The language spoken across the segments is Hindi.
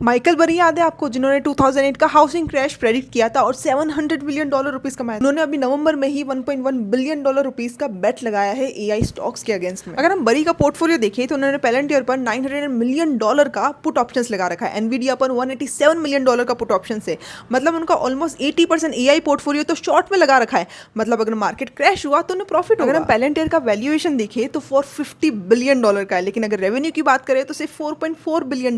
माइकल बरी याद है आपको, जिन्होंने 2008 का हाउसिंग क्रैश प्रेडिक्ट किया था और $700 बिलियन रुपीस कमाया। उन्होंने अभी नवंबर में ही $1.1 बिलियन रुपीस का बेट लगाया है एआई स्टॉक्स के अगेंस्ट में। अगर हम बरी का पोर्टफोलियो देखें तो उन्होंने पेलेंटियर पर $900 मिलियन का पुट ऑप्शंस लगा रखा है, एनवीडिया पर $187 मिलियन का पुट ऑप्शन है। मतलब उनका ऑलमोस्ट 80% एआई पोर्टफोलियो तो शॉर्ट में लगा रखा है। मतलब अगर मार्केट क्रैश हुआ तो उन्हें प्रॉफिट होगा। अगर हम पेलेंटियर का वैल्यूएशन देखें तो $450 बिलियन का है, लेकिन अगर रेवेन्यू की बात करें तो सिर्फ $4.4 बिलियन।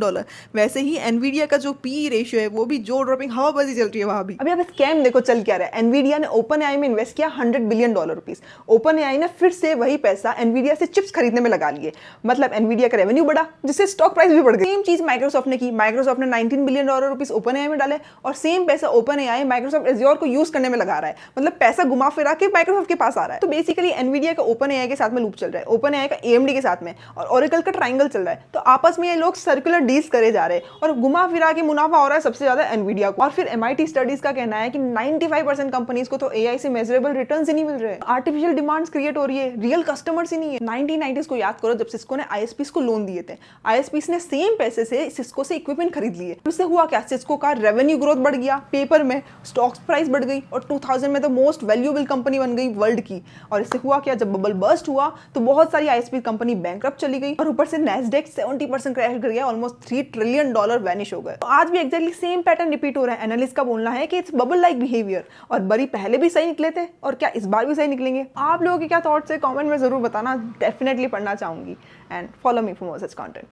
वैसे ही एनवीडिया का जो पी रेशियो है वो भी जो ड्रॉपिंग हवाबाजी चल रही है वहां भी। अभी आप स्कैम देखो चल क्या रहा है। एनवीडिया ने ओपन एआई में इन्वेस्ट किया $100 बिलियन रुपीस। ओपन एआई ने फिर से वही पैसा एनवीडिया से चिप्स खरीदने में लगा लिए। मतलब एनवीडिया का रेवेन्यू बढ़ा, जिससे स्टॉक प्राइस भी बढ़ गई। सेम चीज माइक्रोसॉफ्ट ने की। माइक्रोसॉफ्ट ने $19 बिलियन रुपीस ओपन एआई में डाले और सेम पैसा ओपन एआई माइक्रोसॉफ्ट एज्योर को यूज करने में लगा रहा है। मतलब पैसा घुमा फिरा के माइक्रोसॉफ्ट के पास आ रहा है। तो बेसिकली एनवीडिया का ओपन एआई के साथ में लूप चल रहा है, ओपन एआई का एएमडी के साथ में, और ओरेकल का ट्रायंगल चल रहा है। तो आपस में ये लोग सर्कुलर डील्स करे जा रहे हैं और घुमा फिरा के मुनाफा हो रहा है सबसे ज्यादा एनवीडिया को। और फिर एमआईटी स्टडीज का कहना है कि 95% कंपनीज को तो एआई से मेजरेबल रिटर्न्स ही नहीं मिल रहे। आर्टिफिशियल डिमांड्स क्रिएट हो रही है, रियल कस्टमर्स ही नहीं है। 1990s को याद करो, जब सिस्को ने आईएसपीस को लोन दिए थे। आईएसपीस ने सेम पैसे से सिस्को से इक्विपमेंट खरीद लिए। उससे हुआ क्या, सिस्को का रेवेन्यू ग्रोथ बढ़ गया, पेपर में स्टॉक्स प्राइस बढ़ गई और 2000 में तो मोस्ट वैल्यूएबल कंपनी बन गई वर्ल्ड की। और इससे हुआ क्या, जब बबल बर्स्ट हुआ तो बहुत सारी आईएसपी कंपनी बैंकरप्ट चली गई और ऊपर से नैस्डैक 70% क्रैश कर गया, ऑलमोस्ट $3 ट्रिलियन वैनिश हो गए। तो आज भी एग्जैक्टली सेम पैटर्न रिपीट हो रहा है। एनालिस्ट का बोलना है कि इट्स बबल लाइक बिहेवियर, और बरी पहले भी सही निकले थे और क्या इस बार भी सही निकलेंगे। आप लोगों के क्या थॉट्स है कमेंट में जरूर बताना, डेफिनेटली पढ़ना चाहूंगी। And follow me for more such content.